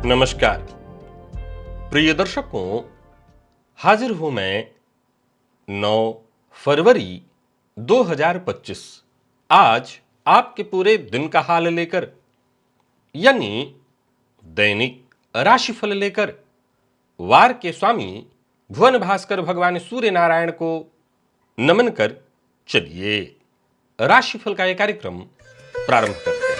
नमस्कार प्रिय दर्शकों, हाजिर हूं मैं 9 फरवरी 2025 आज आपके पूरे दिन का हाल लेकर, यानी दैनिक राशिफल लेकर वार के स्वामी भुवन भास्कर भगवान सूर्य नारायण को नमन कर चलिए राशिफल का यह कार्यक्रम प्रारंभ करते हैं।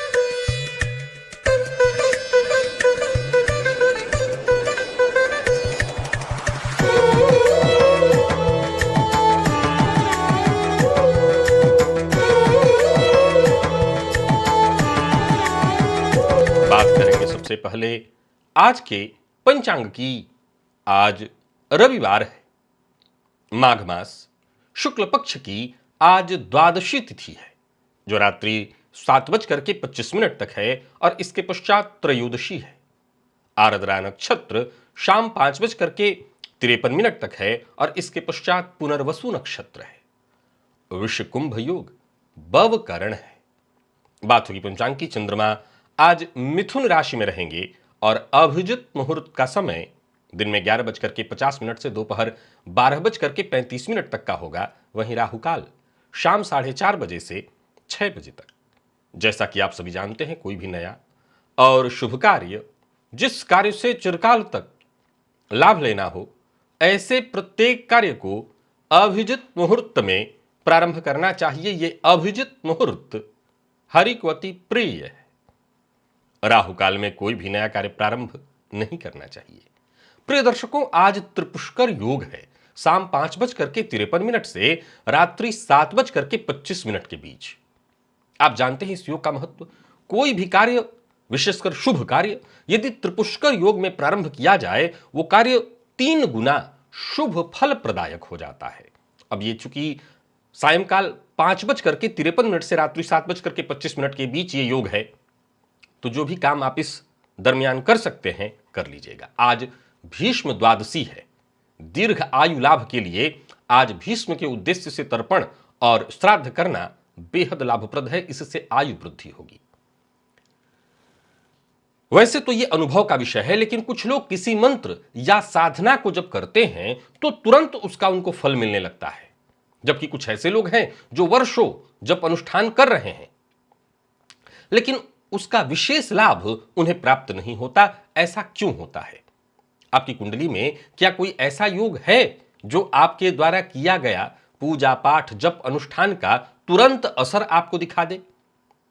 बात करेंगे सबसे पहले आज के पंचांग की। आज रविवार है, माघ मास शुक्ल पक्ष की आज द्वादशी तिथि है जो रात्रि 7:25 तक है और इसके पश्चात त्रयोदशी है। आर्द्रा नक्षत्र शाम 5:53 तक है और इसके पश्चात पुनर्वसु नक्षत्र है। विष कुंभ योग बव करण है। बात होगी पंचांग की। चंद्रमा आज मिथुन राशि में रहेंगे और अभिजित मुहूर्त का समय दिन में 11:50 से दोपहर 12:35 तक का होगा। वहीं राहु काल शाम 4:30 बजे से 6 बजे तक। जैसा कि आप सभी जानते हैं, कोई भी नया और शुभ कार्य जिस कार्य से चिरकाल तक लाभ लेना हो, ऐसे प्रत्येक कार्य को अभिजित मुहूर्त में प्रारंभ करना चाहिए। यह अभिजित मुहूर्त हरि को अति प्रिय है। राहु काल में कोई भी नया कार्य प्रारंभ नहीं करना चाहिए। प्रिय दर्शकों, आज त्रिपुष्कर योग है शाम 5:53 से रात्रि 7:25 के बीच। आप जानते हैं इस योग का महत्व। कोई भी कार्य, विशेषकर शुभ कार्य, यदि त्रिपुष्कर योग में प्रारंभ किया जाए, वो कार्य 3 गुना शुभ फल प्रदायक हो जाता है। अब ये चूंकि सायंकाल 5:53 से रात्रि 7:25 के बीच ये योग है, तो जो भी काम आप इस दरमियान कर सकते हैं कर लीजिएगा। आज भीष्म द्वादशी है। दीर्घ आयु लाभ के लिए आज भीष्म के उद्देश्य से तर्पण और श्राद्ध करना बेहद लाभप्रद है। इससे आयु वृद्धि होगी। वैसे तो यह अनुभव का विषय है, लेकिन कुछ लोग किसी मंत्र या साधना को जब करते हैं तो तुरंत उसका उनको फल मिलने लगता है, जबकि कुछ ऐसे लोग हैं जो वर्षों जब अनुष्ठान कर रहे हैं लेकिन उसका विशेष लाभ उन्हें प्राप्त नहीं होता। ऐसा क्यों होता है? आपकी कुंडली में क्या कोई ऐसा योग है जो आपके द्वारा किया गया पूजा पाठ जप अनुष्ठान का तुरंत असर आपको दिखा दे?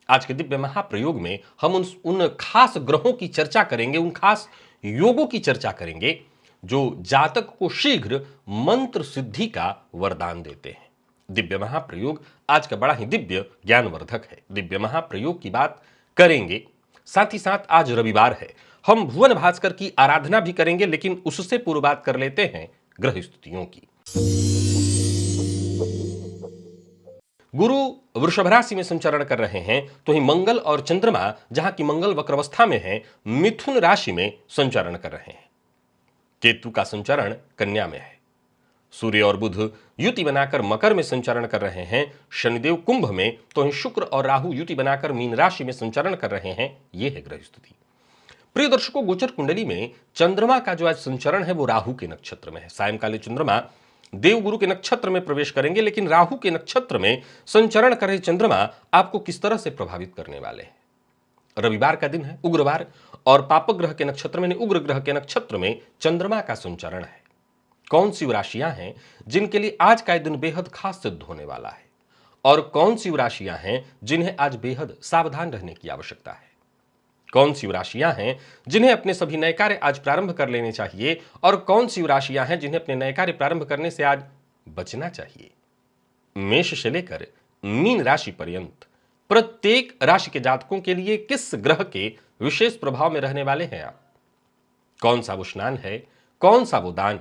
आज के दिव्य महाप्रयोग में हम उन खास ग्रहों की चर्चा करेंगे, उन खास योगों की चर्चा करेंगे जो जातक को शीघ्र मंत्र सिद्धि का वरदान देते हैं। दिव्य महाप्रयोग आज का बड़ा ही दिव्य ज्ञानवर्धक है। दिव्य महाप्रयोग की बात करेंगे, साथ ही साथ आज रविवार है। हम भुवन भास्कर की आराधना भी करेंगे, लेकिन उससे पूर्व बात कर लेते हैं ग्रह स्थितियों की। गुरु वृषभ राशि में संचरण कर रहे हैं, तो ही मंगल और चंद्रमा, जहां की मंगल वक्रावस्था में है, मिथुन राशि में संचरण कर रहे हैं। केतु का संचरण कन्या में है। सूर्य और बुध युति बनाकर मकर में संचरण कर रहे हैं। शनिदेव कुंभ में, तो शुक्र और राहु युति बनाकर मीन राशि में संचरण कर रहे हैं। यह है ग्रह स्थिति। प्रिय दर्शकों, गोचर कुंडली में चंद्रमा का जो आज संचरण है वो राहु के नक्षत्र में है। सायंकालीन चंद्रमा देवगुरु के नक्षत्र में प्रवेश करेंगे, लेकिन राहु के नक्षत्र में संचरण कर रहे चंद्रमा आपको किस तरह से प्रभावित करने वाले हैं? रविवार का दिन है, उग्रवार, और पापक ग्रह के नक्षत्र में, उग्र ग्रह के नक्षत्र में चंद्रमा का संचरण है। कौन सी राशियां हैं जिनके लिए आज का दिन बेहद खास सिद्ध होने वाला है, और कौन सी राशियां हैं जिन्हें आज बेहद सावधान रहने की आवश्यकता है? कौन सी राशियां हैं जिन्हें अपने सभी नए कार्य आज प्रारंभ कर लेने चाहिए, और कौन सी राशियां हैं जिन्हें अपने नए कार्य प्रारंभ करने से आज बचना चाहिए? मेष से लेकर मीन राशि पर्यंत प्रत्येक राशि के जातकों के लिए किस ग्रह के विशेष प्रभाव में रहने वाले हैं आप? कौन सा वो स्नान है, कौन सा वो दान,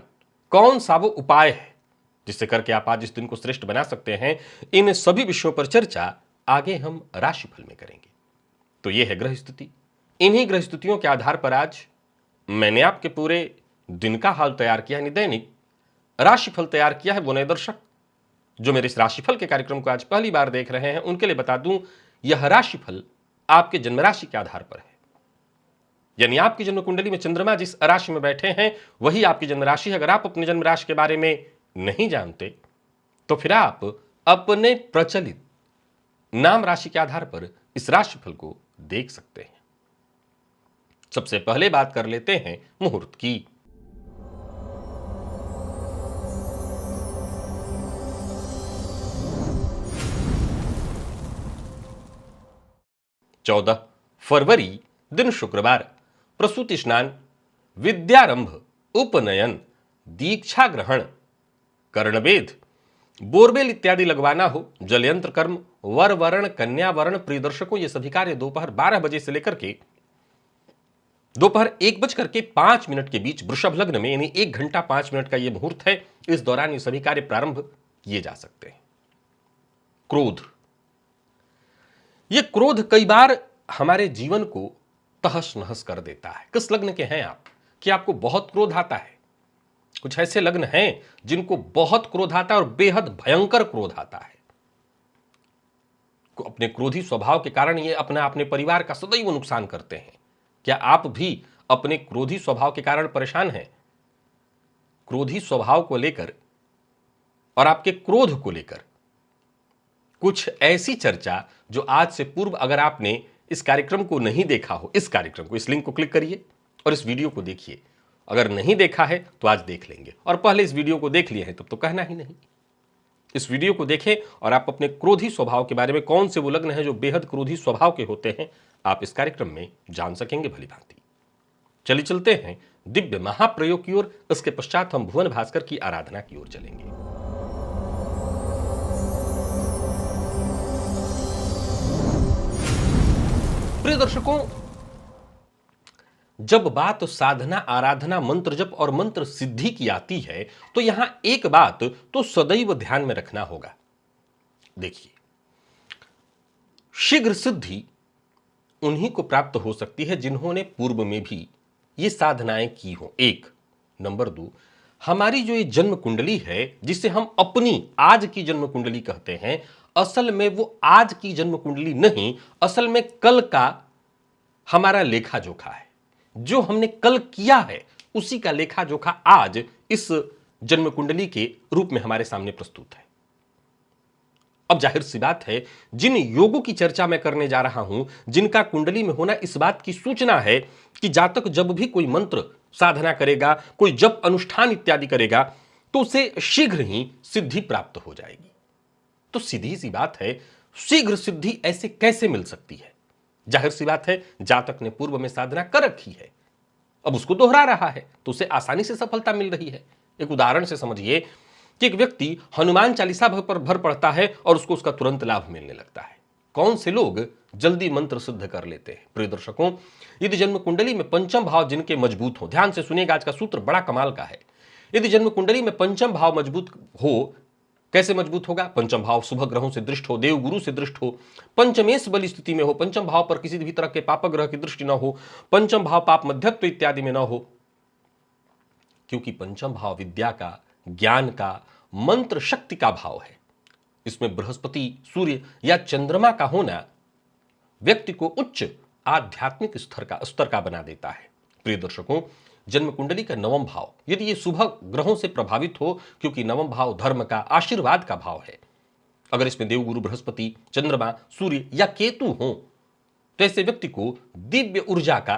कौन सा वो उपाय है जिससे करके आप आज इस दिन को श्रेष्ठ बना सकते हैं? इन सभी विषयों पर चर्चा आगे हम राशिफल में करेंगे। तो यह है ग्रह स्थिति। इन्हीं ग्रह स्थितियों के आधार पर आज मैंने आपके पूरे दिन का हाल तैयार किया है, दैनिक राशिफल तैयार किया है। वो नए दर्शक जो मेरे इस राशिफल के कार्यक्रम को आज पहली बार देख रहे हैं, उनके लिए बता दूं, यह राशिफल आपके जन्म राशि के आधार पर है। यानी आपकी जन्म कुंडली में चंद्रमा जिस राशि में बैठे हैं वही आपकी जन्म राशि है। अगर आप अपनी जन्म राशि के बारे में नहीं जानते तो फिर आप अपने प्रचलित नाम राशि के आधार पर इस राशिफल को देख सकते हैं। सबसे पहले बात कर लेते हैं मुहूर्त की। 14 फरवरी दिन शुक्रवार, प्रसूति स्नान, विद्यारंभ, उपनयन, दीक्षा ग्रहण, कर्णवेद, बोरवेल इत्यादि लगवाना हो, जलयंत्र कर्म, वर वर्ण, कन्या वर्ण, प्रियदर्शकों ये सभी कार्य दोपहर 12 बजे से लेकर के दोपहर 1:05 के बीच वृषभ लग्न में यानी 1 घंटा 5 मिनट का यह मुहूर्त है। इस दौरान ये सभी कार्य प्रारंभ किए जा सकते हैं। क्रोध, यह क्रोध कई बार हमारे जीवन को तहस नहस कर देता है। किस लग्न के हैं आप कि आपको बहुत क्रोध आता है? कुछ ऐसे लग्न हैं जिनको बहुत क्रोध आता है और बेहद भयंकर क्रोध आता है। अपने क्रोधी स्वभाव के कारण ये अपने परिवार का सदैव नुकसान करते हैं। क्या आप भी अपने क्रोधी स्वभाव के कारण परेशान हैं? क्रोधी स्वभाव को लेकर और आपके क्रोध को लेकर कुछ ऐसी चर्चा जो आज से पूर्व अगर आपने इस कार्यक्रम को नहीं देखा हो, इस कार्यक्रम को, इस लिंक को क्लिक करिए और इस वीडियो को देखिए। अगर नहीं देखा है तो आज देख लेंगे, और पहले इस वीडियो को देख लिए हैं तब तो कहना ही नहीं। इस वीडियो को देखें और आप अपने क्रोधी स्वभाव के बारे में, कौन से वो लग्न हैं जो बेहद क्रोधी स्वभाव के होते हैं, आप इस कार्यक्रम में जान सकेंगे भली भांति। चलिए चलते हैं दिव्य महाप्रयोग की ओर। इसके पश्चात हम भुवन भास्कर की आराधना की ओर चलेंगे। प्रिय दर्शकों, जब बात साधना, आराधना, मंत्र जप और मंत्र सिद्धि की आती है तो यहां एक बात तो सदैव ध्यान में रखना होगा। देखिए, शीघ्र सिद्धि उन्हीं को प्राप्त हो सकती है जिन्होंने पूर्व में भी ये साधनाएं की हो। एक नंबर 2, हमारी जो ये जन्म कुंडली है जिसे हम अपनी आज की जन्म कुंडली कहते हैं, असल में वो आज की जन्म कुंडली नहीं, असल में कल का हमारा लेखा जोखा है। जो हमने कल किया है उसी का लेखा जोखा आज इस जन्म कुंडली के रूप में हमारे सामने प्रस्तुत है। अब जाहिर सी बात है, जिन योगों की चर्चा मैं करने जा रहा हूं, जिनका कुंडली में होना इस बात की सूचना है कि जातक जब भी कोई मंत्र साधना करेगा, कोई जप अनुष्ठान इत्यादि करेगा तो उसे शीघ्र ही सिद्धि प्राप्त हो जाएगी। तो सीधी सी बात है, शीघ्र सिद्धि ऐसे कैसे मिल सकती है? जाहिर सी बात है, जातक ने पूर्व में साधना कर रखी है, अब उसको दोहरा रहा है तो उसे आसानी से सफलता मिल रही है। एक उदाहरण से समझिए कि एक व्यक्ति हनुमान चालीसा पर भर पड़ता है और उसको उसका तुरंत लाभ मिलने लगता है। कौन से लोग जल्दी मंत्र सिद्ध कर लेते हैं? प्रिय दर्शकों, यदि जन्म कुंडली में पंचम भाव जिनके मजबूत हो, ध्यान से सुनिएगा, आज का सूत्र बड़ा कमाल का है। यदि जन्म कुंडली में पंचम भाव मजबूत हो, कैसे मजबूत होगा? पंचम भाव शुभ ग्रहों से दृष्ट हो, देव गुरु से दृष्ट हो, पंचमेश बली स्थिति में हो, पंचम भाव पर किसी भी तरह के पाप ग्रह की दृष्टि न हो, पंचम भाव पाप मध्यत्व इत्यादि में न हो, क्योंकि पंचम भाव विद्या का, ज्ञान का, मंत्र शक्ति का भाव है। इसमें बृहस्पति, सूर्य या चंद्रमा का होना व्यक्ति को उच्च आध्यात्मिक स्तर का बना देता है। प्रिय दर्शकों, जन्म कुंडली का नवम भाव यदि ये शुभ ग्रहों से प्रभावित हो, क्योंकि नवम भाव धर्म का, आशीर्वाद का भाव है, अगर इसमें देवगुरु बृहस्पति, चंद्रमा, सूर्य या केतु हो तो ऐसे व्यक्ति को दिव्य ऊर्जा का,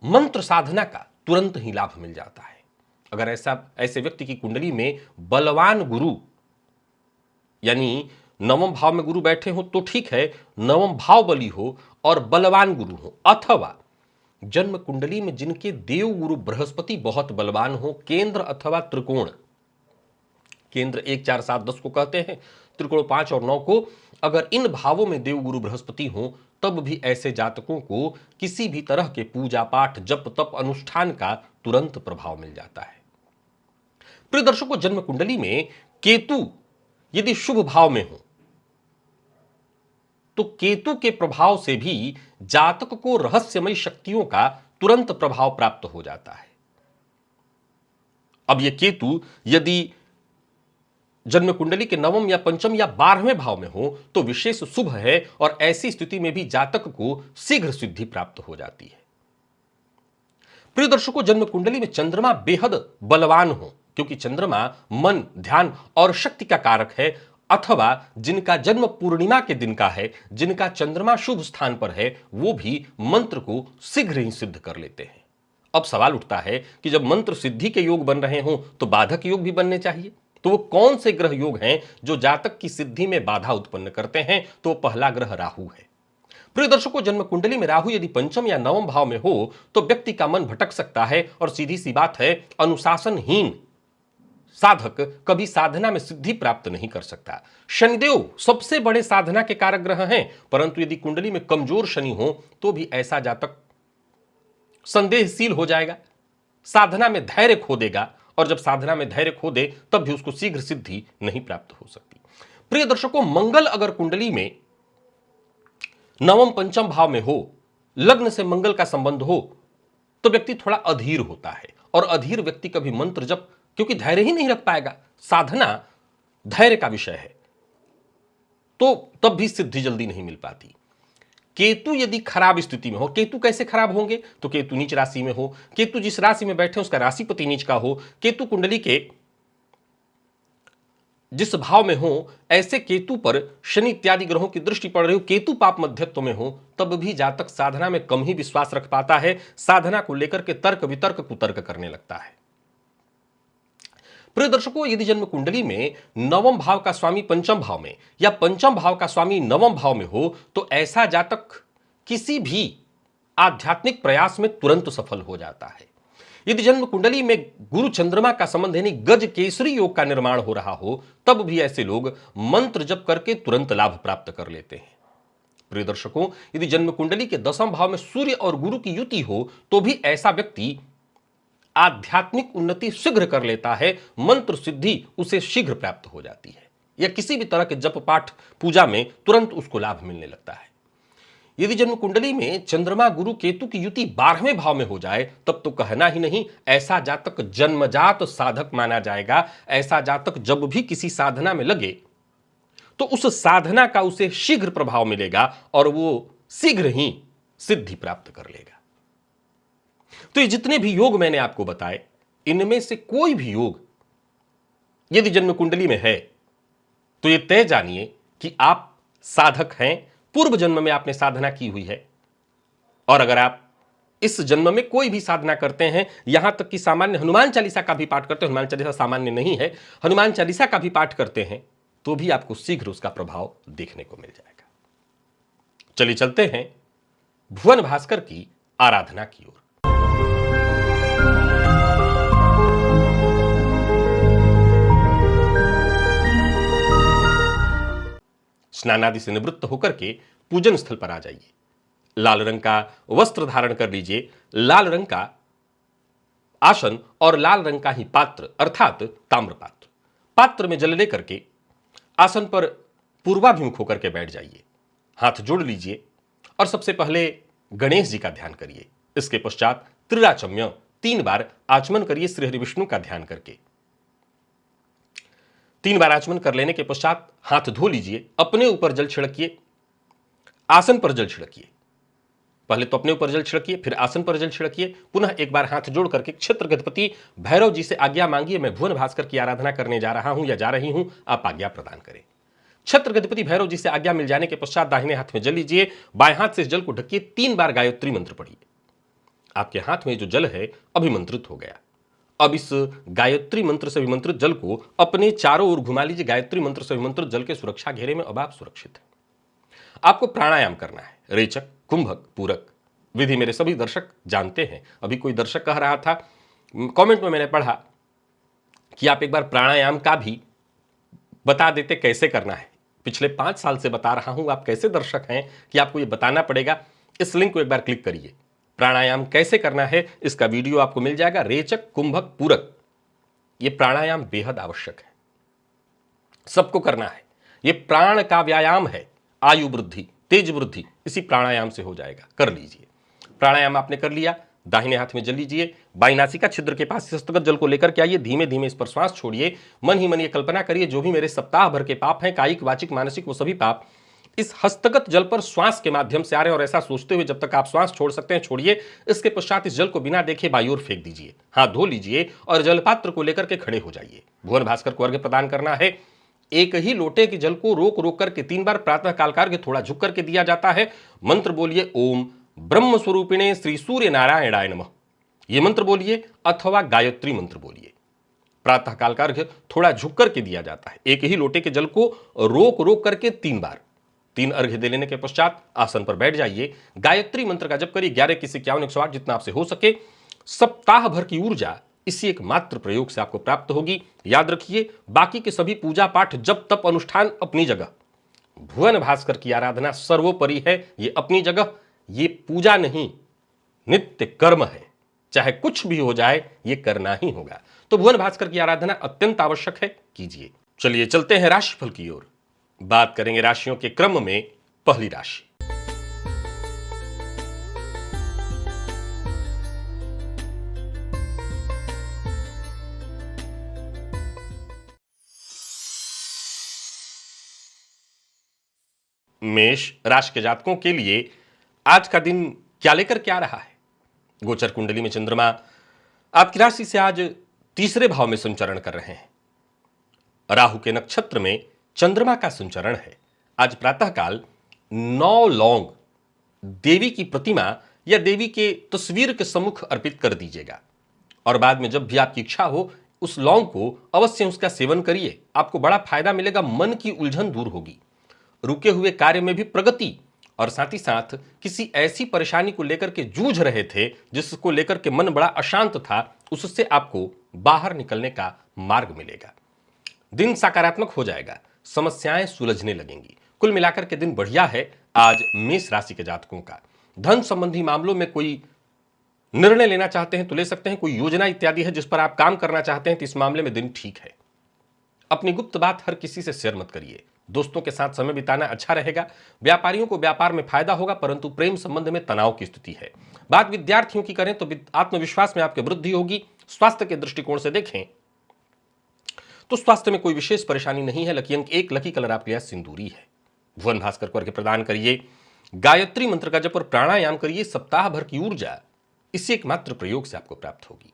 मंत्र साधना का तुरंत ही लाभ मिल जाता है। अगर ऐसे व्यक्ति की कुंडली में बलवान गुरु यानी नवम भाव में गुरु बैठे हो तो ठीक है, नवम भाव बली हो और बलवान गुरु हो, अथवा जन्म कुंडली में जिनके देव गुरु बृहस्पति बहुत बलवान हो, केंद्र अथवा त्रिकोण, केंद्र 1, 4, 7, 10 को कहते हैं, त्रिकोण 5 और 9 को, अगर इन भावों में देव गुरु बृहस्पति हो तब भी ऐसे जातकों को किसी भी तरह के पूजा पाठ, जप तप अनुष्ठान का तुरंत प्रभाव मिल जाता है। प्रिय दर्शकों, जन्म कुंडली में केतु यदि शुभ भाव में हो तो केतु के प्रभाव से भी जातक को रहस्यमय शक्तियों का तुरंत प्रभाव प्राप्त हो जाता है। अब यह केतु यदि जन्म कुंडली के नवम या पंचम या 12वें भाव में हो तो विशेष शुभ है और ऐसी स्थिति में भी जातक को शीघ्र सिद्धि प्राप्त हो जाती है। प्रिय दर्शकों, जन्म कुंडली में चंद्रमा बेहद बलवान हो, क्योंकि चंद्रमा मन, ध्यान और शक्ति का कारक है, अथवा जिनका जन्म पूर्णिमा के दिन का है, जिनका चंद्रमा शुभ स्थान पर है, वो भी मंत्र को शीघ्र ही सिद्ध कर लेते हैं। अब सवाल उठता है कि जब मंत्र सिद्धि के योग बन रहे हों तो बाधक योग भी बनने चाहिए। तो वो कौन से ग्रह योग हैं जो जातक की सिद्धि में बाधा उत्पन्न करते हैं? तो पहला ग्रह राहु है। प्रिय दर्शकों, जन्म कुंडली में राहु यदि पंचम या नवम भाव में हो तो व्यक्ति का मन भटक सकता है और सीधी सी बात है, अनुशासनहीन साधक कभी साधना में सिद्धि प्राप्त नहीं कर सकता। शनिदेव सबसे बड़े साधना के कारक ग्रह हैं, परंतु यदि कुंडली में कमजोर शनि हो तो भी ऐसा जातक संदेहशील हो जाएगा, साधना में धैर्य खो देगा, और जब साधना में धैर्य खो दे तब भी उसको शीघ्र सिद्धि नहीं प्राप्त हो सकती। प्रिय दर्शकों, मंगल अगर कुंडली में नवम पंचम भाव में हो, लग्न से मंगल का संबंध हो, तो व्यक्ति थोड़ा अधीर होता है, और अधीर व्यक्ति कभी मंत्र जप, क्योंकि धैर्य ही नहीं रख पाएगा, साधना धैर्य का विषय है, तो तब भी सिद्धि जल्दी नहीं मिल पाती। केतु यदि खराब स्थिति में हो, केतु कैसे खराब होंगे? तो केतु नीच राशि में हो, केतु जिस राशि में बैठे उसका राशिपति नीच का हो, केतु कुंडली के जिस भाव में हो, ऐसे केतु पर शनि इत्यादि ग्रहों की दृष्टि पड़ रही हो, केतु पाप मध्यत्व में हो, तब भी जातक साधना में कम ही विश्वास रख पाता है, साधना को लेकर के तर्क वितर्क कुतर्क करने लगता है। प्रिय दर्शकों, यदि जन्म कुंडली में नवम भाव का स्वामी पंचम भाव में या पंचम भाव का स्वामी नवम भाव में हो तो ऐसा जातक किसी भी आध्यात्मिक प्रयास में तुरंत सफल हो जाता है। यदि जन्म कुंडली में गुरु चंद्रमा का संबंध यानी गज केसरी योग का निर्माण हो रहा हो तब भी ऐसे लोग मंत्र जप करके तुरंत लाभ प्राप्त कर लेते हैं। प्रिय दर्शकों, यदि जन्म कुंडली के दसम भाव में सूर्य और गुरु की युति हो तो भी ऐसा व्यक्ति आध्यात्मिक उन्नति शीघ्र कर लेता है, मंत्र सिद्धि उसे शीघ्र प्राप्त हो जाती है, या किसी भी तरह के जप पाठ पूजा में तुरंत उसको लाभ मिलने लगता है। यदि जन्म कुंडली में चंद्रमा गुरु केतु की युति 12वें भाव में हो जाए तब तो कहना ही नहीं, ऐसा जातक जन्मजात साधक माना जाएगा। ऐसा जातक जब भी किसी साधना में लगे तो उस साधना का उसे शीघ्र प्रभाव मिलेगा और वो शीघ्र ही सिद्धि प्राप्त कर लेगा। तो ये जितने भी योग मैंने आपको बताए, इनमें से कोई भी योग यदि जन्म कुंडली में है तो ये तय जानिए कि आप साधक हैं, पूर्व जन्म में आपने साधना की हुई है, और अगर आप इस जन्म में कोई भी साधना करते हैं, यहां तक कि सामान्य हनुमान चालीसा का भी पाठ करते हैं, हनुमान चालीसा सामान्य नहीं है, हनुमान चालीसा का भी पाठ करते हैं, तो भी आपको शीघ्र उसका प्रभाव देखने को मिल जाएगा। चलिए चलते हैं भुवन भास्कर की आराधना की ओर। स्नानादि से निवृत्त होकर के पूजन स्थल पर आ जाइए। लाल रंग का वस्त्र धारण कर लीजिए, लाल रंग का आसन और लाल रंग का ही पात्र अर्थात ताम्र पात्र। पात्र में जल लेकर के आसन पर पूर्वाभिमुख होकर के बैठ जाइए, हाथ जोड़ लीजिए और सबसे पहले गणेश जी का ध्यान करिए। इसके पश्चात त्रिराचम्य 3 बार आचमन करिए श्री हरि विष्णु का ध्यान करके। 3 बार आचमन कर लेने के पश्चात हाथ धो लीजिए, अपने ऊपर जल छिड़किए, आसन पर जल छिड़किए। पहले तो अपने ऊपर जल छिड़किए, फिर आसन पर जल छिड़किए, पुनः एक बार हाथ जोड़ करके क्षेत्र गणपति भैरव जी से आज्ञा मांगिए, मैं भुवन भास्कर की आराधना करने जा रहा हूं या जा रही हूं, आप आज्ञा प्रदान करें। क्षेत्र गणपति भैरव जी से आज्ञा मिल जाने के पश्चात दाहिने हाथ में जल लीजिए, बाएं हाथ से इस जल को ढकिए, 3 बार गायत्री मंत्र पढ़िए। आपके हाथ में जो जल है अभिमंत्रित हो गया। अब इस गायत्री मंत्र से अभिमंत्रित जल को अपने चारों ओर घुमा लीजिए। गायत्री मंत्र से अभिमंत्रित जल के सुरक्षा घेरे में अब आप सुरक्षित हैं। आपको प्राणायाम करना है, रेचक, कुंभक, पूरक। विधि मेरे सभी दर्शक जानते हैं। अभी कोई दर्शक कह रहा था, कमेंट में मैंने पढ़ा कि आप एक बार प्राणायाम का भी बता देते कैसे करना है। पिछले 5 साल से बता रहा हूं, आप कैसे दर्शक हैं कि आपको ये बताना पड़ेगा। इस लिंक को एक बार क्लिक करिए, प्राणायाम कैसे करना है इसका वीडियो आपको मिल जाएगा। रेचक, कुंभक, पूरक, ये प्राणायाम बेहद आवश्यक है, सबको करना है। ये प्राण का व्यायाम है, आयु वृद्धि, तेज वृद्धि इसी प्राणायाम से हो जाएगा। कर लीजिए। प्राणायाम आपने कर लिया, दाहिने हाथ में जल लीजिए, बाईं नासिका छिद्र के पास हस्तगत जल को लेकर के आइए, धीमे धीमे इस पर श्वास छोड़िए, मन ही मन ये कल्पना करिए जो भी मेरे सप्ताह भर के पाप हैं, कायिक वाचिक मानसिक, वो सभी पाप इस हस्तगत जल पर श्वास के माध्यम से आ रहे हैं। और ऐसा सोचते हुए जब तक आप श्वास छोड़ सकते हैं छोड़िए। इसके पश्चात इस जल को बिना देखे बाई ओर फेंक दीजिए, हाथ धो लीजिए और जलपात्र को लेकर के खड़े हो जाइए। भुवन भास्कर को अर्घ्य प्रदान करना है। एक ही लोटे के जल को रोक रोक करके 3 बार प्रातः काल का अर्घ्य थोड़ा झुक करके दिया जाता है। मंत्र बोलिए, ओम ब्रह्म स्वरूपिणे श्री सूर्य नारायणाय नमः, ये मंत्र बोलिए अथवा गायत्री मंत्र बोलिए। प्रातः काल का अर्घ्य थोड़ा झुक करके दिया जाता है। एक ही लोटे के जल को रोक रोक करके 3 बार, 3 अर्घ्य दे लेने के पश्चात आसन पर बैठ जाइए। गायत्री मंत्र का जप करिए 11 किसी 51 108 जितना आपसे हो सके। सप्ताह भर की ऊर्जा इसी एक मात्र प्रयोग से आपको प्राप्त होगी। याद रखिए, बाकी के सभी पूजा पाठ जप तप अनुष्ठान अपनी जगह, भुवन भास्कर की आराधना सर्वोपरि है। ये अपनी जगह, ये पूजा नहीं, नित्य कर्म है। चाहे कुछ भी हो जाए ये करना ही होगा। तो भुवन भास्कर की आराधना अत्यंत आवश्यक है, कीजिए। चलिए चलते हैं राशिफल की ओर। बात करेंगे राशियों के क्रम में। पहली राशि मेष राशि के जातकों के लिए आज का दिन क्या लेकर के आ रहा है। गोचर कुंडली में चंद्रमा आपकी राशि से आज तीसरे भाव में संचरण कर रहे हैं। राहु के नक्षत्र में चंद्रमा का संचरण है। आज प्रातःकाल 9 लौंग देवी की प्रतिमा या देवी के तस्वीर के सम्मुख अर्पित कर दीजिएगा और बाद में जब भी आपकी इच्छा हो उस लौंग को अवश्य उसका सेवन करिए। आपको बड़ा फायदा मिलेगा, मन की उलझन दूर होगी, रुके हुए कार्य में भी प्रगति, और साथ ही साथ किसी ऐसी परेशानी को लेकर के जूझ रहे थे जिसको लेकर के मन बड़ा अशांत था, उससे आपको बाहर निकलने का मार्ग मिलेगा। दिन सकारात्मक हो जाएगा, समस्याएं सुलझने लगेंगी। कुल मिलाकर के दिन बढ़िया है आज मेष राशि के जातकों का। धन संबंधी मामलों में कोई निर्णय लेना चाहते हैं तो ले सकते हैं। कोई योजना इत्यादि है जिस पर आप काम करना चाहते हैं तो इस मामले में दिन ठीक है। अपनी गुप्त बात हर किसी से शेयर मत करिए। दोस्तों के साथ समय बिताना अच्छा रहेगा। व्यापारियों को व्यापार में फायदा होगा, परंतु प्रेम संबंध में तनाव की स्थिति है। बात विद्यार्थियों की करें तो आत्मविश्वास में आपके वृद्धि होगी। स्वास्थ्य के दृष्टिकोण से देखें तो स्वास्थ्य में कोई विशेष परेशानी नहीं है। लकी अंक 1, लकी कलर आपके लिए सिंदूरी है। भुवन भास्कर को अर्घ्य प्रदान करिए, गायत्री मंत्र का जप और प्राणायाम करिए। सप्ताह भर की ऊर्जा इसी एकमात्र प्रयोग से आपको प्राप्त होगी।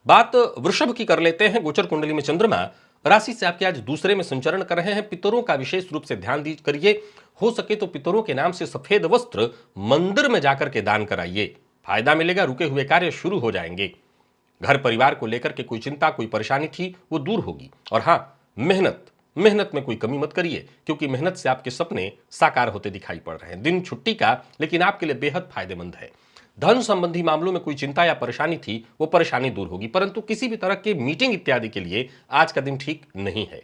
बात वृषभ की कर लेते हैं। गोचर कुंडली में चंद्रमा राशि से आपके आज दूसरे में संचरण कर रहे हैं। पितरों का विशेष रूप से ध्यान करिए। हो सके तो पितरों के नाम से सफेद वस्त्र मंदिर में जाकर के दान कराइए, फायदा मिलेगा। रुके हुए कार्य शुरू हो जाएंगे। घर परिवार को लेकर के कोई चिंता कोई परेशानी थी वो दूर होगी। और हाँ, मेहनत में कोई कमी मत करिए, क्योंकि मेहनत से आपके सपने साकार होते दिखाई पड़ रहे हैं। दिन छुट्टी का लेकिन आपके लिए बेहद फायदेमंद है। धन संबंधी मामलों में कोई चिंता या परेशानी थी वो परेशानी दूर होगी, परंतु किसी भी तरह के मीटिंग इत्यादि के लिए आज का दिन ठीक नहीं है।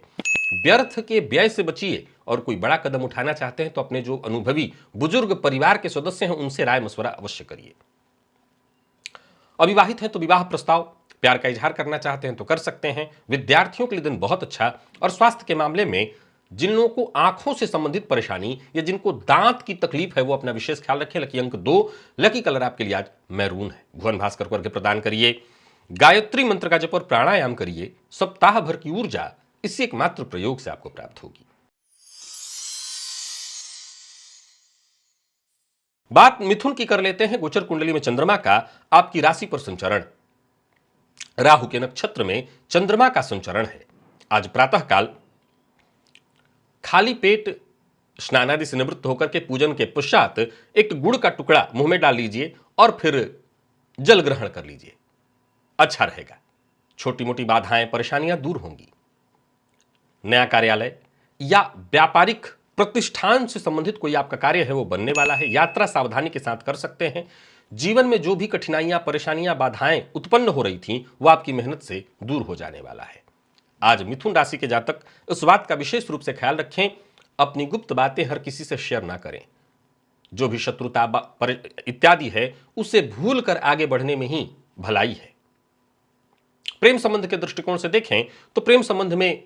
व्यर्थ के व्यय से बचिए और कोई बड़ा कदम उठाना चाहते हैं तो अपने जो अनुभवी बुजुर्ग परिवार के सदस्य हैं उनसे राय मशवरा अवश्य करिए। अविवाहित हैं तो विवाह प्रस्ताव, प्यार का इजहार करना चाहते हैं तो कर सकते हैं। विद्यार्थियों के लिए दिन बहुत अच्छा। और स्वास्थ्य के मामले में जिन लोगों को आंखों से संबंधित परेशानी या जिनको दांत की तकलीफ है वो अपना विशेष ख्याल रखें। लकी अंक 2, लकी कलर आपके लिए आज मैरून है। भुवन भास्कर को अर्घ्य प्रदान करिए, गायत्री मंत्र का जप और प्राणायाम करिए। सप्ताह भर की ऊर्जा इसी एकमात्र प्रयोग से आपको प्राप्त होगी। बात मिथुन की कर लेते हैं। गोचर कुंडली में चंद्रमा का आपकी राशि पर संचरण, राहु के नक्षत्र में चंद्रमा का संचरण है। आज प्रातःकाल खाली पेट स्नान आदि से निवृत्त होकर के पूजन के पश्चात एक गुड़ का टुकड़ा मुंह में डाल लीजिए और फिर जल ग्रहण कर लीजिए, अच्छा रहेगा। छोटी मोटी बाधाएं परेशानियां दूर होंगी। नया कार्यालय या व्यापारिक प्रतिष्ठान से संबंधित कोई आपका कार्य है वो बनने वाला है। यात्रा सावधानी के साथ कर सकते हैं। जीवन में जो भी कठिनाइयां परेशानियां बाधाएं उत्पन्न हो रही थीं वो आपकी मेहनत से दूर हो जाने वाला है। आज मिथुन राशि के जातक इस बात का विशेष रूप से ख्याल रखें, अपनी गुप्त बातें हर किसी से शेयर ना करें। जो भी शत्रुता इत्यादि है उसे भूल कर आगे बढ़ने में ही भलाई है। प्रेम संबंध के दृष्टिकोण से देखें तो प्रेम संबंध में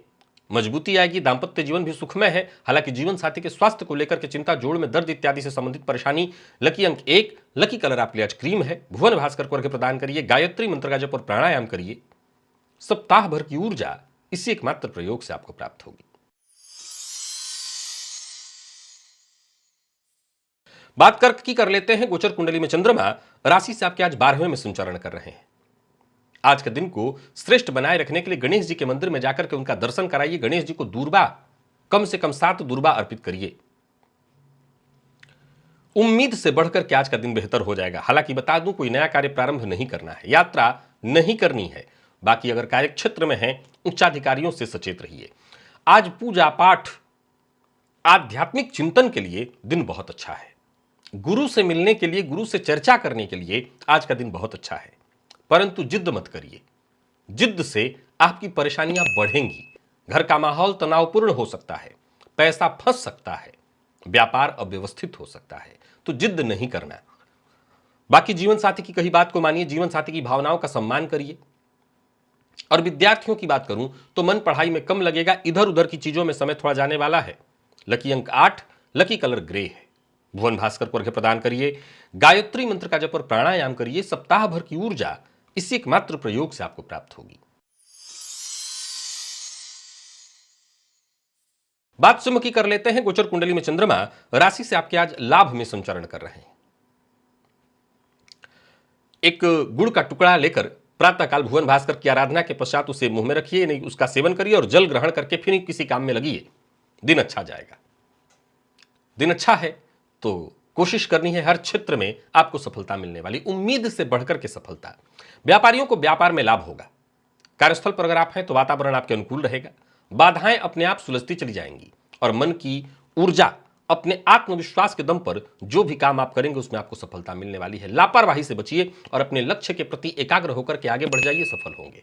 मजबूती आएगी, दांपत्य जीवन भी सुखमय है। हालांकि जीवन साथी के स्वास्थ्य को लेकर के चिंता, जोड़ में दर्द इत्यादि से संबंधित परेशानी। लकी अंक 1, लकी कलर आपके लिए आज क्रीम है। भुवन भास्कर को अर्घ्य प्रदान करिए, गायत्री मंत्र का जप और प्राणायाम करिए। सप्ताह भर की ऊर्जा इसी एकमात्र प्रयोग से आपको प्राप्त होगी। बात कर्क की कर लेते हैं। गोचर कुंडली में चंद्रमा राशि से आपके आज 12वें में संचरण कर रहे हैं। आज के दिन को श्रेष्ठ बनाए रखने के लिए गणेश जी के मंदिर में जाकर के उनका दर्शन कराइए। गणेश जी को दूर्बा, कम से कम 7 दूर्बा अर्पित करिए। उम्मीद से बढ़कर के आज का दिन बेहतर हो जाएगा। हालांकि बता दूं, कोई नया कार्य प्रारंभ नहीं करना है, यात्रा नहीं करनी है। बाकी अगर कार्य क्षेत्र में है, उच्चाधिकारियों से सचेत रहिए। आज पूजा पाठ, आध्यात्मिक चिंतन के लिए दिन बहुत अच्छा है। गुरु से मिलने के लिए, गुरु से चर्चा करने के लिए आज का दिन बहुत अच्छा है। परंतु जिद मत करिए, जिद से आपकी परेशानियां बढ़ेंगी। घर का माहौल तनावपूर्ण हो सकता है, पैसा फंस सकता है, व्यापार अव्यवस्थित हो सकता है, तो जिद नहीं करना। बाकी जीवन साथी की कही बात को मानिए, जीवन साथी की भावनाओं का सम्मान करिए। और विद्यार्थियों की बात करूं तो मन पढ़ाई में कम लगेगा, इधर उधर की चीजों में समय थोड़ा जाने वाला है। लकी अंक 8, लकी कलर ग्रे है। भुवन भास्कर को अर्घ्य प्रदान करिए, गायत्री मंत्र का जप और प्राणायाम करिए। सप्ताह भर की ऊर्जा इसी एकमात्र प्रयोग से आपको प्राप्त होगी। बात सिंह की कर लेते हैं। गोचर कुंडली में चंद्रमा राशि से आपके आज लाभ में संचरण कर रहे हैं। एक गुड़ का टुकड़ा लेकर प्रातःकाल भुवन भास्कर की आराधना के पश्चात उसे मुंह में रखिए, नहीं उसका सेवन करिए और जल ग्रहण करके फिर किसी काम में लगिए। दिन अच्छा जाएगा। दिन अच्छा है तो कोशिश करनी है, हर क्षेत्र में आपको सफलता मिलने वाली, उम्मीद से बढ़कर के सफलता। व्यापारियों को व्यापार में लाभ होगा। कार्यस्थल पर अगर आप हैं तो वातावरण आपके अनुकूल रहेगा। बाधाएं अपने आप सुलझती चली जाएंगी और मन की ऊर्जा, अपने आत्मविश्वास के दम पर जो भी काम आप करेंगे उसमें आपको सफलता मिलने वाली है। लापरवाही से बचिए और अपने लक्ष्य के प्रति एकाग्र होकर के आगे बढ़ जाइए, सफल होंगे।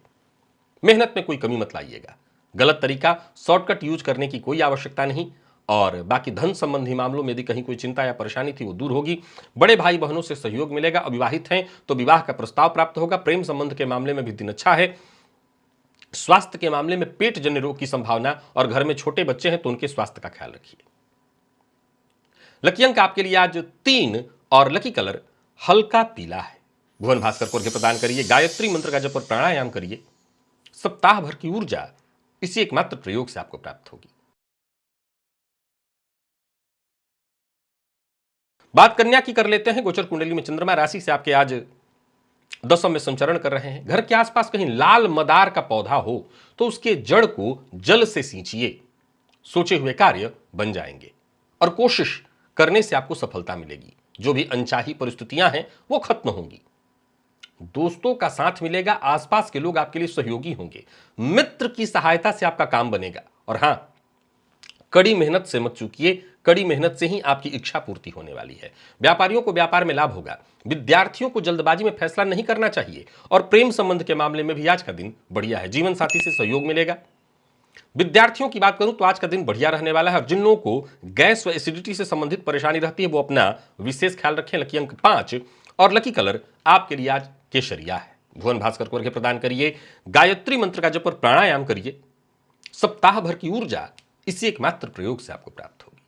मेहनत में कोई कमी मत लाइएगा। गलत तरीका, शॉर्टकट यूज करने की कोई आवश्यकता नहीं। और बाकी धन संबंधी मामलों में यदि कहीं कोई चिंता या परेशानी थी वो दूर होगी। बड़े भाई बहनों से सहयोग मिलेगा। अविवाहित हैं तो विवाह का प्रस्ताव प्राप्त होगा। प्रेम संबंध के मामले में भी दिन अच्छा है। स्वास्थ्य के मामले में पेट जन्य रोग की संभावना, और घर में छोटे बच्चे हैं तो उनके स्वास्थ्य का ख्याल रखिए। लकी अंक आपके लिए आज 3 और लकी कलर हल्का पीला है। भुवन भास्कर को अर्घ्य प्रदान करिए, गायत्री मंत्र का जप और प्राणायाम करिए। सप्ताह भर की ऊर्जा इसी एकमात्र प्रयोग से आपको प्राप्त होगी। बात कन्या की कर लेते हैं। गोचर कुंडली में चंद्रमा राशि से आपके आज 10वें में संचरण कर रहे हैं। घर के आसपास कहीं लाल मदार का पौधा हो तो उसके जड़ को जल से सींचिए। सोचे हुए कार्य बन जाएंगे और कोशिश करने से आपको सफलता मिलेगी। जो भी अनचाही परिस्थितियां हैं वो खत्म होंगी। दोस्तों का साथ मिलेगा, आसपास के लोग आपके लिए सहयोगी होंगे। मित्र की सहायता से आपका काम बनेगा। और हां, कड़ी मेहनत से मत चूकिए, कड़ी मेहनत से ही आपकी इच्छा पूर्ति होने वाली है। व्यापारियों को व्यापार में लाभ होगा। विद्यार्थियों को जल्दबाजी में फैसला नहीं करना चाहिए। और प्रेम संबंध के मामले में भी आज का दिन बढ़िया है। जीवन साथी से सहयोग मिलेगा। विद्यार्थियों की बात करूं तो आज का दिन बढ़िया रहने वाला है। और जिन लोगों को गैस व एसिडिटी से संबंधित परेशानी रहती है वो अपना विशेष ख्याल रखें। लकी अंक 5 और लकी कलर आपके लिए आज केसरिया है। भुवन भास्कर को अर्घ्य प्रदान करिए, गायत्री मंत्र का जप और प्राणायाम करिए। सप्ताह भर की ऊर्जा इसी एकमात्र प्रयोग से आपको प्राप्त होगी।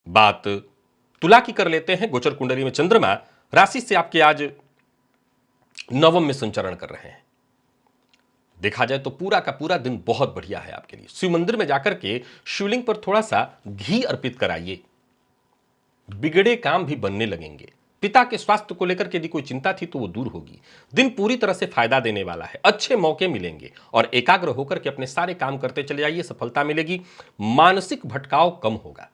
बात तुला की कर लेते हैं। गोचर कुंडली में चंद्रमा राशि से आपके आज 9वें में संचरण कर रहे हैं। देखा जाए तो पूरा का पूरा दिन बहुत बढ़िया है आपके लिए। शिव मंदिर में जाकर के शिवलिंग पर थोड़ा सा घी अर्पित कराइए। बिगड़े काम भी बनने लगेंगे। पिता के स्वास्थ्य को लेकर के यदि कोई चिंता थी तो वो दूर होगी। दिन पूरी तरह से फायदा देने वाला है। अच्छे मौके मिलेंगे और एकाग्र होकर के अपने सारे काम करते चले जाइए, सफलता मिलेगी। मानसिक भटकाव कम होगा।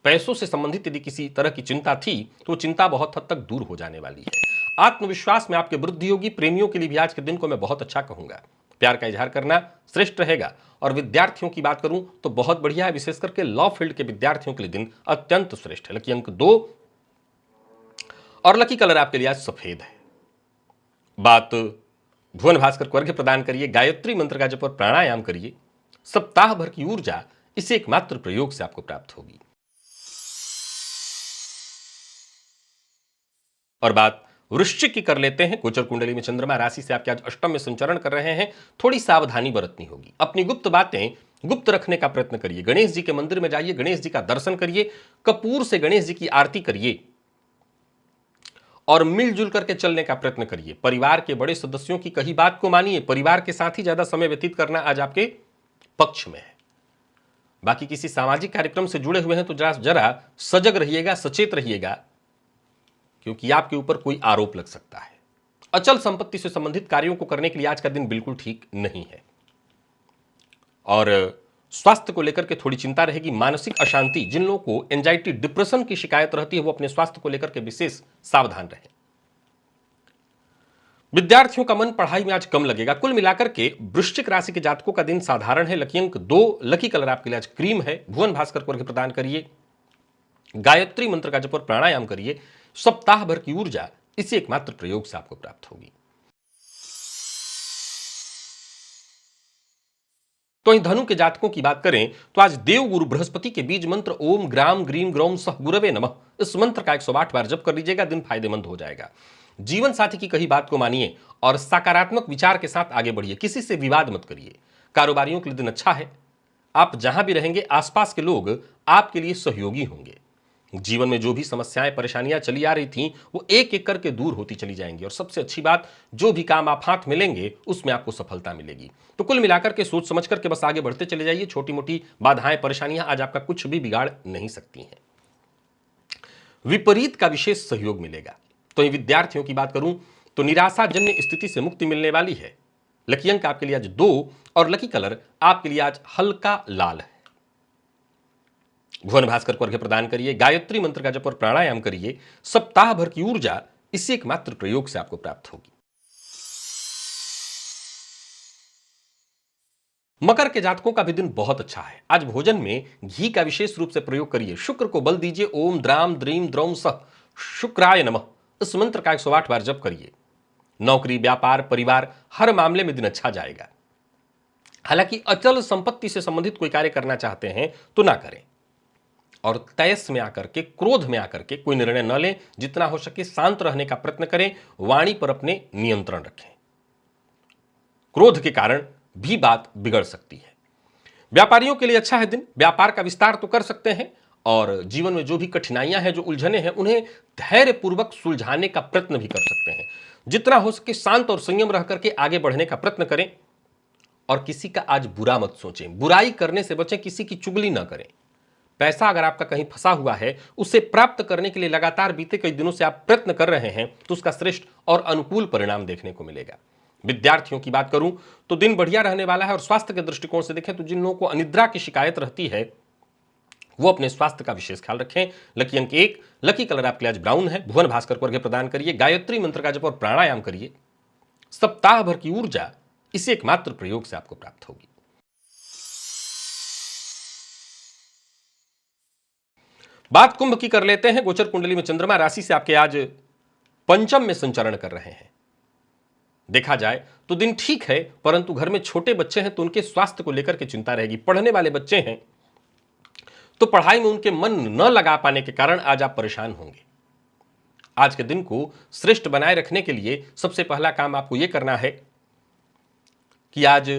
पैसों से संबंधित यदि किसी तरह की चिंता थी तो चिंता बहुत हद तक दूर हो जाने वाली है। आत्मविश्वास में आपके वृद्धि होगी। प्रेमियों के लिए भी आज के दिन को मैं बहुत अच्छा कहूंगा। प्यार का इजहार करना श्रेष्ठ रहेगा। और विद्यार्थियों की बात करूं तो बहुत बढ़िया है। विशेष करके लॉ फील्ड के विद्यार्थियों के लिए दिन अत्यंत श्रेष्ठ है। लकी अंक 2 और लकी कलर आपके लिए आज सफेद है। बात भुवन भास्कर को अर्घ्य प्रदान करिए, गायत्री मंत्र का जप और प्राणायाम करिए। सप्ताह भर की ऊर्जा इसे एकमात्र प्रयोग से आपको प्राप्त होगी। और बात वृश्चिक की कर लेते हैं। गोचर कुंडली में चंद्रमा राशि से आपके आज अष्टम में संचरण कर रहे हैं। थोड़ी सावधानी बरतनी होगी। अपनी गुप्त बातें गुप्त रखने का प्रयत्न करिए। गणेश जी के मंदिर में जाइए, गणेश जी का दर्शन करिए, कपूर से गणेश जी की आरती करिए और मिलजुल करके चलने का प्रयत्न करिए। परिवार के बड़े सदस्यों की कही बात को मानिए। परिवार के साथ ही ज्यादा समय व्यतीत करना आज आपके पक्ष में है। बाकी किसी सामाजिक कार्यक्रम से जुड़े हुए हैं तो जरा सजग रहिएगा, सचेत रहिएगा, क्योंकि आपके ऊपर कोई आरोप लग सकता है। अचल संपत्ति से संबंधित कार्यों को करने के लिए आज का दिन बिल्कुल ठीक नहीं है। और स्वास्थ्य को लेकर के थोड़ी चिंता रहेगी। मानसिक अशांति, जिन लोगों को एंजाइटी डिप्रेशन की शिकायत रहती है वो अपने स्वास्थ्य को लेकर के विशेष सावधान रहें। विद्यार्थियों का मन पढ़ाई में आज कम लगेगा। कुल मिलाकर के वृश्चिक राशि के जातकों का दिन साधारण है। लकी अंक 2, लकी कलर आपके लिए आज क्रीम है। भुवन भास्कर को अर्घ्य प्रदान करिए, गायत्री मंत्र का जप और प्राणायाम करिए। सप्ताह भर की ऊर्जा इसी एकमात्र प्रयोग से आपको प्राप्त होगी। तो वहीं धनु के जातकों की बात करें तो आज देव गुरु बृहस्पति के बीज मंत्र ओम ग्राम ग्रीम ग्रौम सह गुरवे नमः, इस मंत्र का 108 बार जप कर लीजिएगा। दिन फायदेमंद हो जाएगा। जीवन साथी की कही बात को मानिए और सकारात्मक विचार के साथ आगे बढ़िए। किसी से विवाद मत करिए। कारोबारियों के लिए दिन अच्छा है। आप जहां भी रहेंगे आसपास के लोग आपके लिए सहयोगी होंगे। जीवन में जो भी समस्याएं परेशानियां चली आ रही थीं वो एक एक करके दूर होती चली जाएंगी। और सबसे अच्छी बात, जो भी काम आप हाथ में लेंगे उसमें आपको सफलता मिलेगी। तो कुल मिलाकर के सोच समझ करके बस आगे बढ़ते चले जाइए। छोटी मोटी बाधाएं परेशानियां आज आपका कुछ भी बिगाड़ नहीं सकती हैं। विपरीत का विशेष सहयोग मिलेगा। तो ये विद्यार्थियों की बात करूं तो निराशाजन्य स्थिति से मुक्ति मिलने वाली है। लकी अंक आपके लिए आज 2 और लकी कलर आपके लिए आज हल्का लाल है। भुवन भास्कर को अर्घ्य प्रदान करिए, गायत्री मंत्र का जप और प्राणायाम करिए। सप्ताह भर की ऊर्जा इसी एकमात्र प्रयोग से आपको प्राप्त होगी। मकर के जातकों का भी दिन बहुत अच्छा है। आज भोजन में घी का विशेष रूप से प्रयोग करिए। शुक्र को बल दीजिए। ओम द्राम द्रीम द्रौम सह शुक्राय नमः, इस मंत्र का 108 बार जप करिए। नौकरी, व्यापार, परिवार, हर मामले में दिन अच्छा जाएगा। हालांकि अचल संपत्ति से संबंधित कोई कार्य करना चाहते हैं तो ना करें और तयस में आकर के, क्रोध में आकर के कोई निर्णय न लें। जितना हो सके शांत रहने का प्रयत्न करें। वाणी पर अपने नियंत्रण रखें। क्रोध के कारण भी बात बिगड़ सकती है। व्यापारियों के लिए अच्छा है दिन। व्यापार का विस्तार तो कर सकते हैं और जीवन में जो भी कठिनाइयां हैं, जो उलझने हैं, उन्हें धैर्यपूर्वक सुलझाने का प्रयत्न भी कर सकते हैं। जितना हो सके शांत और संयम रह करके आगे बढ़ने का प्रयत्न करें और किसी का आज बुरा मत सोचें। बुराई करने से बचें, किसी की चुगली ना करें। पैसा अगर आपका कहीं फंसा हुआ है, उसे प्राप्त करने के लिए लगातार बीते कई दिनों से आप प्रयत्न कर रहे हैं तो उसका श्रेष्ठ और अनुकूल परिणाम देखने को मिलेगा। विद्यार्थियों की बात करूं तो दिन बढ़िया रहने वाला है। और स्वास्थ्य के दृष्टिकोण से देखें तो जिन लोगों को अनिद्रा की शिकायत रहती है वो अपने स्वास्थ्य का विशेष ख्याल रखें। लकी अंक 1, लकी कलर आपके आज ब्राउन है। भुवन भास्कर को अर्घ्य प्रदान करिए, गायत्री मंत्र का जप और प्राणायाम करिए। सप्ताह भर की ऊर्जा इसी एकमात्र प्रयोग से आपको प्राप्त होगी। बात कुंभ की कर लेते हैं। गोचर कुंडली में चंद्रमा राशि से आपके आज पंचम में संचरण कर रहे हैं। देखा जाए तो दिन ठीक है, परंतु घर में छोटे बच्चे हैं तो उनके स्वास्थ्य को लेकर के चिंता रहेगी। पढ़ने वाले बच्चे हैं तो पढ़ाई में उनके मन न लगा पाने के कारण आज आप परेशान होंगे। आज के दिन को श्रेष्ठ बनाए रखने के लिए सबसे पहला काम आपको यह करना है कि आज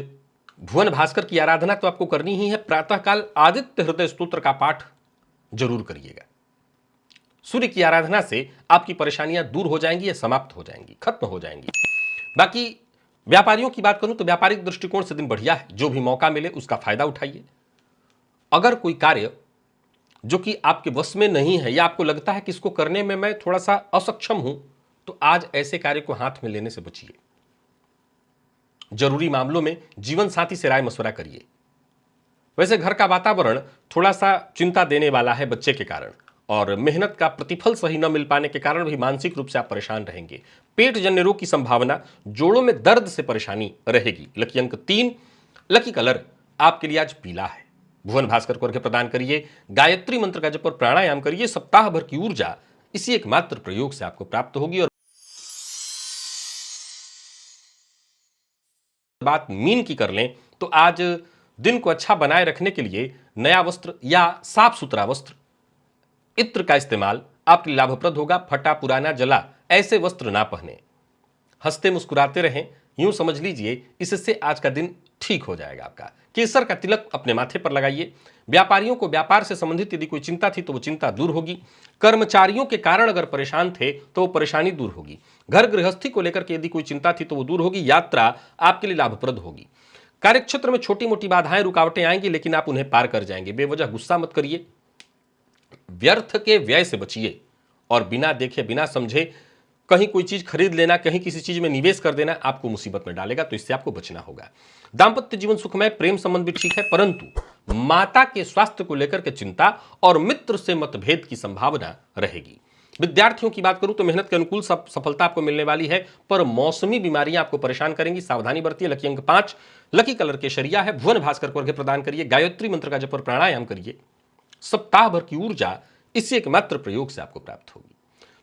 भुवन भास्कर की आराधना तो आपको करनी ही है। प्रातःकाल आदित्य हृदय स्तोत्र का पाठ जरूर करिएगा। सूर्य की आराधना से आपकी परेशानियां दूर हो जाएंगी या समाप्त हो जाएंगी, खत्म हो जाएंगी। बाकी व्यापारियों की बात करूं तो व्यापारिक दृष्टिकोण से दिन बढ़िया है। जो भी मौका मिले उसका फायदा उठाइए। अगर कोई कार्य जो कि आपके वश में नहीं है या आपको लगता है कि इसको करने में मैं थोड़ा सा असक्षम हूं, तो आज ऐसे कार्य को हाथ में लेने से बचिए। जरूरी मामलों में जीवन साथी से राय मशवरा करिए। वैसे घर का वातावरण थोड़ा सा चिंता देने वाला है बच्चे के कारण, और मेहनत का प्रतिफल सही न मिल पाने के कारण भी मानसिक रूप से आप परेशान रहेंगे। पेट जन्य रोग की संभावना, जोड़ों में दर्द से परेशानी रहेगी। लकी अंक 3, लकी कलर आपके लिए आज पीला है। भुवन भास्कर को अर्घ्य प्रदान करिए, गायत्री मंत्र का जप और प्राणायाम करिए। सप्ताह भर की ऊर्जा इसी एकमात्र प्रयोग से आपको प्राप्त होगी। और बात मीन की कर लें तो आज दिन को अच्छा बनाए रखने के लिए नया वस्त्र या साफ सुथरा वस्त्र, इत्र का इस्तेमाल आपके लिए लाभप्रद होगा। फटा पुराना जला ऐसे वस्त्र ना पहने। हंसते मुस्कुराते रहें, यूं समझ लीजिए इससे आज का दिन ठीक हो जाएगा आपका। केसर का तिलक अपने माथे पर लगाइए। व्यापारियों को व्यापार से संबंधित यदि कोई चिंता थी तो वो चिंता दूर होगी। कर्मचारियों के कारण अगर परेशान थे तो वो परेशानी दूर होगी। घर गृहस्थी को लेकर के यदि कोई चिंता थी तो वो दूर होगी। यात्रा आपके लिए लाभप्रद होगी। कार्यक्षेत्र में छोटी मोटी बाधाएं रुकावटें आएंगी, लेकिन आप उन्हें पार कर जाएंगे। बेवजह गुस्सा मत करिए, व्यर्थ के व्यय से बचिए और बिना देखे बिना समझे कहीं कोई चीज खरीद लेना, कहीं किसी चीज में निवेश कर देना आपको मुसीबत में डालेगा, तो इससे आपको बचना होगा। दांपत्य जीवन सुखमय, प्रेम संबंध भी ठीक है, परंतु माता के स्वास्थ्य को लेकर के चिंता और मित्र से मतभेद की संभावना रहेगी। विद्यार्थियों की बात करूं तो मेहनत के अनुकूल सफलता आपको मिलने वाली है, पर मौसमी बीमारियां आपको परेशान करेंगी, सावधानी बरतिए। लकी अंक 5, लकी कलर केसरिया है। भुवन भास्कर को अर्घ्य प्रदान करिए, गायत्री मंत्र का जप और प्राणायाम करिए। सप्ताह भर की ऊर्जा इसी एक मात्र प्रयोग से आपको प्राप्त होगी।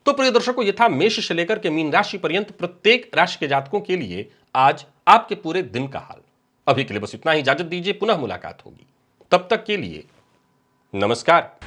तो प्रिय दर्शकों, ये था मेष से लेकर के मीन राशि पर्यंत प्रत्येक राशि के जातकों के लिए आज आपके पूरे दिन का हाल। अभी के लिए बस इतना ही, इजाजत दीजिए, पुनः मुलाकात होगी। तब तक के लिए नमस्कार।